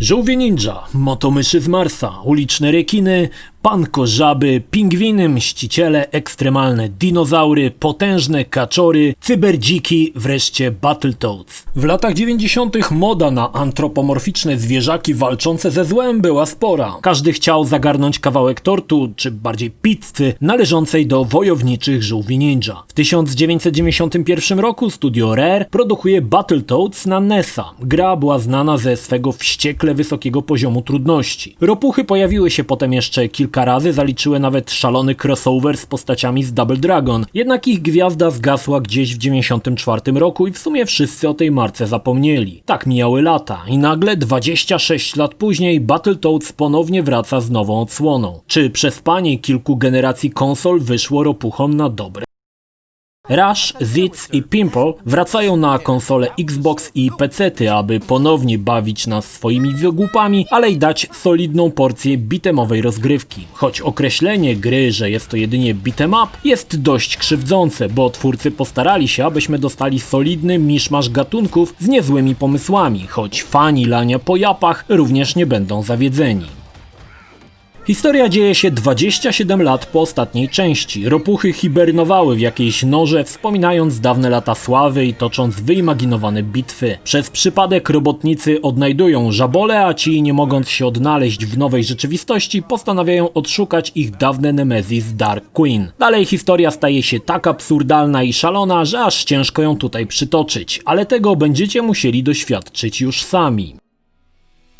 Żółwie ninja, motomyszy z Marsa, uliczne rekiny, panko żaby, pingwiny, mściciele, ekstremalne dinozaury, potężne kaczory, cyberdziki, wreszcie Battletoads. W latach 90. moda na antropomorficzne zwierzaki walczące ze złem była spora. Każdy chciał zagarnąć kawałek tortu, czy bardziej pizzy, należącej do wojowniczych żółwi ninja. W 1991 roku studio Rare produkuje Battletoads na NES-a. Gra była znana ze swego wściekle wysokiego poziomu trudności. Ropuchy pojawiły się potem jeszcze kilka razy, zaliczyły nawet szalony crossover z postaciami z Double Dragon, jednak ich gwiazda zgasła gdzieś w 1994 roku i w sumie wszyscy o tej marce zapomnieli. Tak mijały lata i nagle 26 lat później Battletoads ponownie wraca z nową odsłoną. Czy przespanie kilku generacji konsol wyszło ropuchom na dobre? Rush, Zitz i Pimple wracają na konsole Xbox i PC-ty, aby ponownie bawić nas swoimi wygłupami, ale i dać solidną porcję beatemowej rozgrywki. Choć określenie gry, że jest to jedynie beatem up, jest dość krzywdzące, bo twórcy postarali się, abyśmy dostali solidny miszmasz gatunków z niezłymi pomysłami, choć fani lania po japach również nie będą zawiedzeni. Historia dzieje się 27 lat po ostatniej części. Ropuchy hibernowały w jakiejś norze, wspominając dawne lata sławy i tocząc wyimaginowane bitwy. Przez przypadek robotnicy odnajdują żabole, a ci, nie mogąc się odnaleźć w nowej rzeczywistości, postanawiają odszukać ich dawne Nemesis Dark Queen. Dalej historia staje się tak absurdalna i szalona, że aż ciężko ją tutaj przytoczyć, ale tego będziecie musieli doświadczyć już sami.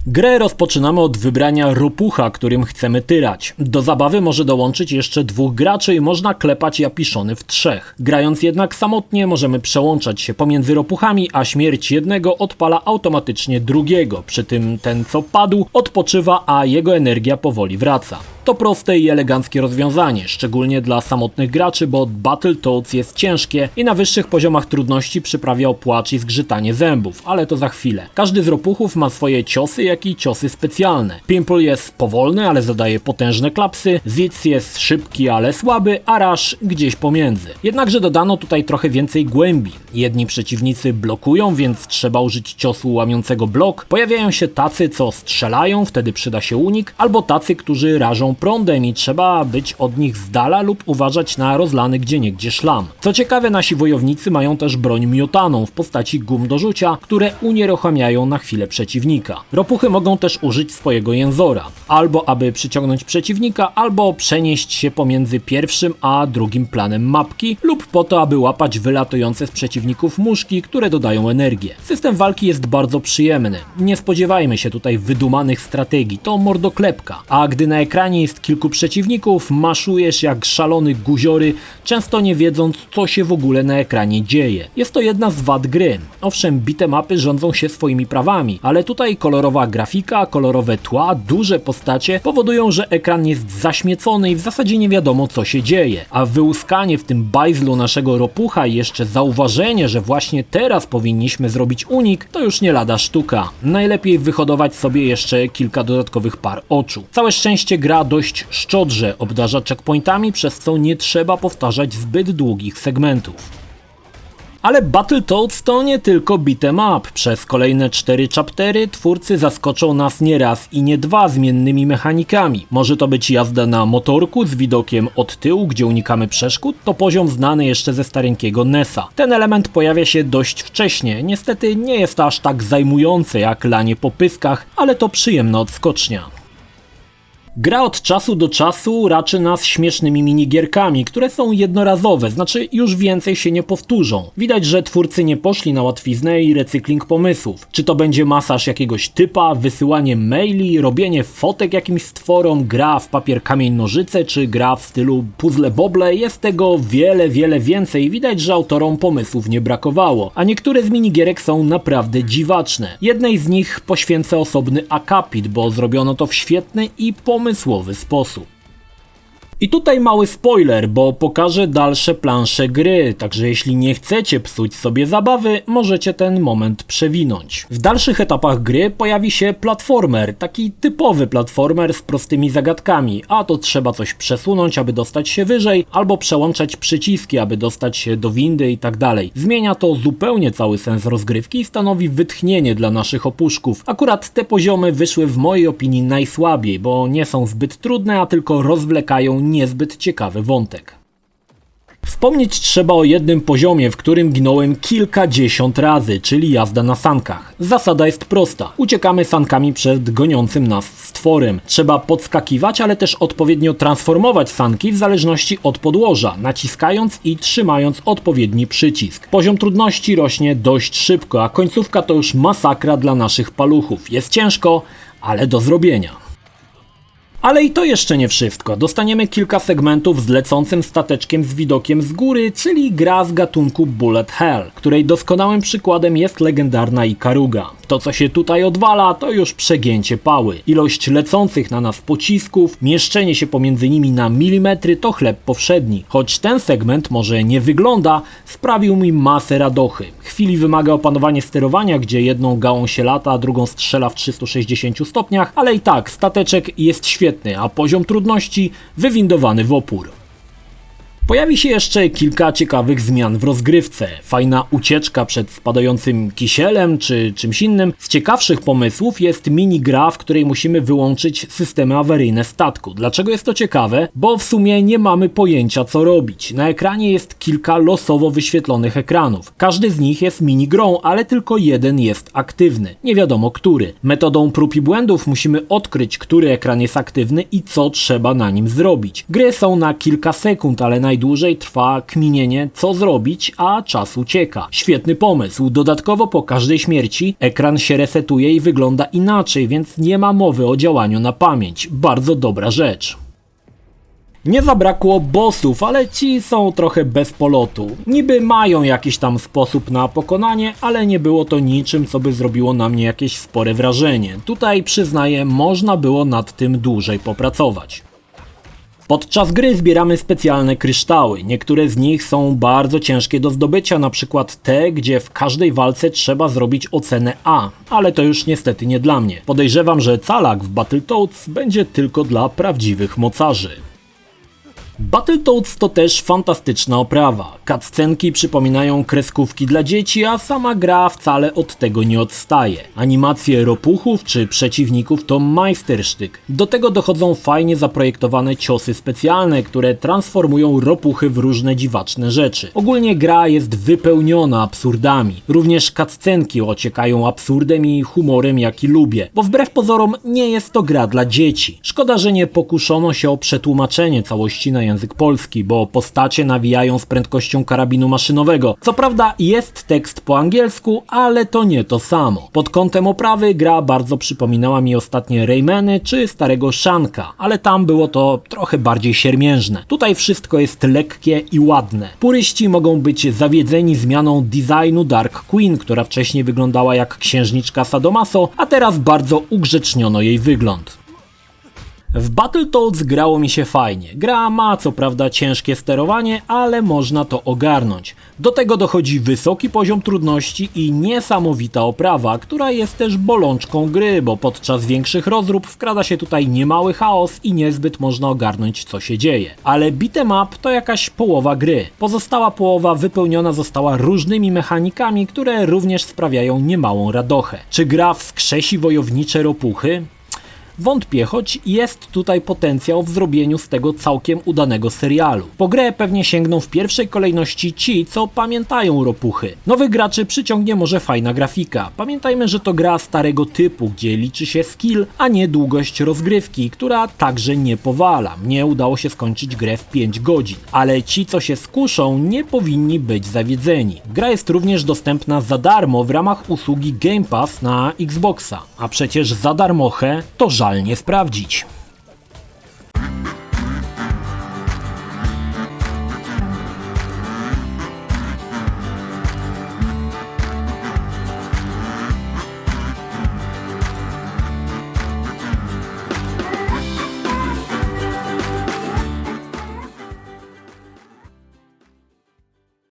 Grę rozpoczynamy od wybrania ropucha, którym chcemy tyrać. Do zabawy może dołączyć jeszcze 2 graczy i można klepać japiszony w 3. Grając jednak samotnie możemy przełączać się pomiędzy ropuchami, a śmierć jednego odpala automatycznie drugiego. Przy tym ten, co padł, odpoczywa, a jego energia powoli wraca. To proste i eleganckie rozwiązanie, szczególnie dla samotnych graczy, bo Battletoads jest ciężkie i na wyższych poziomach trudności przyprawia płacz i zgrzytanie zębów, ale to za chwilę. Każdy z ropuchów ma swoje ciosy, jak i ciosy specjalne. Pimple jest powolny, ale zadaje potężne klapsy, Zitz jest szybki, ale słaby, a Rush gdzieś pomiędzy. Jednakże dodano tutaj trochę więcej głębi. Jedni przeciwnicy blokują, więc trzeba użyć ciosu łamiącego blok. Pojawiają się tacy, co strzelają, wtedy przyda się unik, albo tacy, którzy rażą prądem i trzeba być od nich z dala lub uważać na rozlany gdzieniegdzie szlam. Co ciekawe, nasi wojownicy mają też broń miotaną w postaci gum do rzucia, które unieruchamiają na chwilę przeciwnika. Ropuchy mogą też użyć swojego jęzora, albo aby przyciągnąć przeciwnika, albo przenieść się pomiędzy pierwszym a drugim planem mapki, lub po to, aby łapać wylatujące z przeciwników muszki, które dodają energię. System walki jest bardzo przyjemny. Nie spodziewajmy się tutaj wydumanych strategii, to mordoklepka, a gdy na ekranie jest kilku przeciwników, maszujesz jak szalony guziory, często nie wiedząc, co się w ogóle na ekranie dzieje. Jest to jedna z wad gry. Owszem, beatemapy rządzą się swoimi prawami, ale tutaj kolorowa grafika, kolorowe tła, duże postacie powodują, że ekran jest zaśmiecony i w zasadzie nie wiadomo, co się dzieje. A wyłuskanie w tym bajzlu naszego ropucha i jeszcze zauważenie, że właśnie teraz powinniśmy zrobić unik, to już nie lada sztuka. Najlepiej wyhodować sobie jeszcze kilka dodatkowych par oczu. Całe szczęście gra dość szczodrze obdarza checkpointami, przez co nie trzeba powtarzać zbyt długich segmentów. Ale Battletoads to nie tylko beat'em up. Przez kolejne 4 chaptery twórcy zaskoczą nas nie raz i nie 2 zmiennymi mechanikami. Może to być jazda na motorku z widokiem od tyłu, gdzie unikamy przeszkód, to poziom znany jeszcze ze stareńkiego NES-a. Ten element pojawia się dość wcześnie, niestety nie jest aż tak zajmujący jak lanie po pyskach, ale to przyjemna odskocznia. Gra od czasu do czasu raczy nas śmiesznymi minigierkami, które są jednorazowe, znaczy już więcej się nie powtórzą. Widać, że twórcy nie poszli na łatwiznę i recykling pomysłów. Czy to będzie masaż jakiegoś typa, wysyłanie maili, robienie fotek jakimś stworom, gra w papier, kamień, nożyce, czy gra w stylu puzzle boble, jest tego wiele więcej. Widać, że autorom pomysłów nie brakowało, a niektóre z minigierek są naprawdę dziwaczne. Jednej z nich poświęcę osobny akapit, bo zrobiono to w świetny i pomysłowy sposób. I tutaj mały spoiler, bo pokażę dalsze plansze gry, także jeśli nie chcecie psuć sobie zabawy, możecie ten moment przewinąć. W dalszych etapach gry pojawi się platformer, taki typowy platformer z prostymi zagadkami, a to trzeba coś przesunąć, aby dostać się wyżej, albo przełączać przyciski, aby dostać się do windy i tak dalej. Zmienia to zupełnie cały sens rozgrywki i stanowi wytchnienie dla naszych opuszków. Akurat te poziomy wyszły w mojej opinii najsłabiej, bo nie są zbyt trudne, a tylko rozwlekają niezbyt ciekawy wątek. Wspomnieć trzeba o jednym poziomie, w którym ginąłem kilkadziesiąt razy, czyli jazda na sankach. Zasada jest prosta. Uciekamy sankami przed goniącym nas stworem. Trzeba podskakiwać, ale też odpowiednio transformować sanki w zależności od podłoża, naciskając i trzymając odpowiedni przycisk. Poziom trudności rośnie dość szybko, a końcówka to już masakra dla naszych paluchów. Jest ciężko, ale do zrobienia. Ale i to jeszcze nie wszystko. Dostaniemy kilka segmentów z lecącym stateczkiem z widokiem z góry, czyli gra z gatunku Bullet Hell, której doskonałym przykładem jest legendarna Ikaruga. To, co się tutaj odwala, to już przegięcie pały. Ilość lecących na nas pocisków, mieszczenie się pomiędzy nimi na milimetry to chleb powszedni. Choć ten segment może nie wygląda, sprawił mi masę radochy. Chwili wymaga opanowanie sterowania, gdzie jedną gałą się lata, a drugą strzela w 360 stopniach, ale i tak stateczek jest świetny, a poziom trudności wywindowany w opór. Pojawi się jeszcze kilka ciekawych zmian w rozgrywce. Fajna ucieczka przed spadającym kisielem czy czymś innym. Z ciekawszych pomysłów jest minigra, w której musimy wyłączyć systemy awaryjne statku. Dlaczego jest to ciekawe? Bo w sumie nie mamy pojęcia co robić. Na ekranie jest kilka losowo wyświetlonych ekranów. Każdy z nich jest minigrą, ale tylko jeden jest aktywny. Nie wiadomo który. Metodą prób i błędów musimy odkryć, który ekran jest aktywny i co trzeba na nim zrobić. Gry są na kilka sekund, ale najdłużej trwa kminienie co zrobić, a czas ucieka. Świetny pomysł. Dodatkowo po każdej śmierci ekran się resetuje i wygląda inaczej, więc nie ma mowy o działaniu na pamięć. Bardzo dobra rzecz. Nie zabrakło bossów, ale ci są trochę bez polotu. Niby mają jakiś tam sposób na pokonanie, ale nie było to niczym, co by zrobiło na mnie jakieś spore wrażenie. Tutaj przyznaję, można było nad tym dłużej popracować. Podczas gry zbieramy specjalne kryształy. Niektóre z nich są bardzo ciężkie do zdobycia, na przykład te, gdzie w każdej walce trzeba zrobić ocenę A, ale to już niestety nie dla mnie. Podejrzewam, że calak w Battletoads będzie tylko dla prawdziwych mocarzy. Battletoads to też fantastyczna oprawa. Cutscenki przypominają kreskówki dla dzieci, a sama gra wcale od tego nie odstaje. Animacje ropuchów czy przeciwników to majstersztyk. Do tego dochodzą fajnie zaprojektowane ciosy specjalne, które transformują ropuchy w różne dziwaczne rzeczy. Ogólnie gra jest wypełniona absurdami. Również cutscenki ociekają absurdem i humorem, jaki lubię, bo wbrew pozorom nie jest to gra dla dzieci. Szkoda, że nie pokuszono się o przetłumaczenie całości na język polski, bo postacie nawijają z prędkością karabinu maszynowego. Co prawda jest tekst po angielsku, ale to nie to samo. Pod kątem oprawy gra bardzo przypominała mi ostatnie Raymany czy starego Shanka, ale tam było to trochę bardziej siermiężne. Tutaj wszystko jest lekkie i ładne. Puryści mogą być zawiedzeni zmianą designu Dark Queen, która wcześniej wyglądała jak księżniczka Sadomaso, a teraz bardzo ugrzeczniono jej wygląd. W Battletoads grało mi się fajnie. Gra ma co prawda ciężkie sterowanie, ale można to ogarnąć. Do tego dochodzi wysoki poziom trudności i niesamowita oprawa, która jest też bolączką gry, bo podczas większych rozrób wkrada się tutaj niemały chaos i niezbyt można ogarnąć co się dzieje. Ale beat'em up to jakaś połowa gry. Pozostała połowa wypełniona została różnymi mechanikami, które również sprawiają niemałą radochę. Czy gra wskrzesi wojownicze ropuchy? Wątpię, choć jest tutaj potencjał w zrobieniu z tego całkiem udanego serialu. Po grę pewnie sięgną w pierwszej kolejności ci, co pamiętają ropuchy. Nowych graczy przyciągnie może fajna grafika. Pamiętajmy, że to gra starego typu, gdzie liczy się skill, a nie długość rozgrywki, która także nie powala. Mnie udało się skończyć grę w 5 godzin. Ale ci, co się skuszą, nie powinni być zawiedzeni. Gra jest również dostępna za darmo w ramach usługi Game Pass na Xboxa. A przecież za darmochę to żal nie sprawdzić.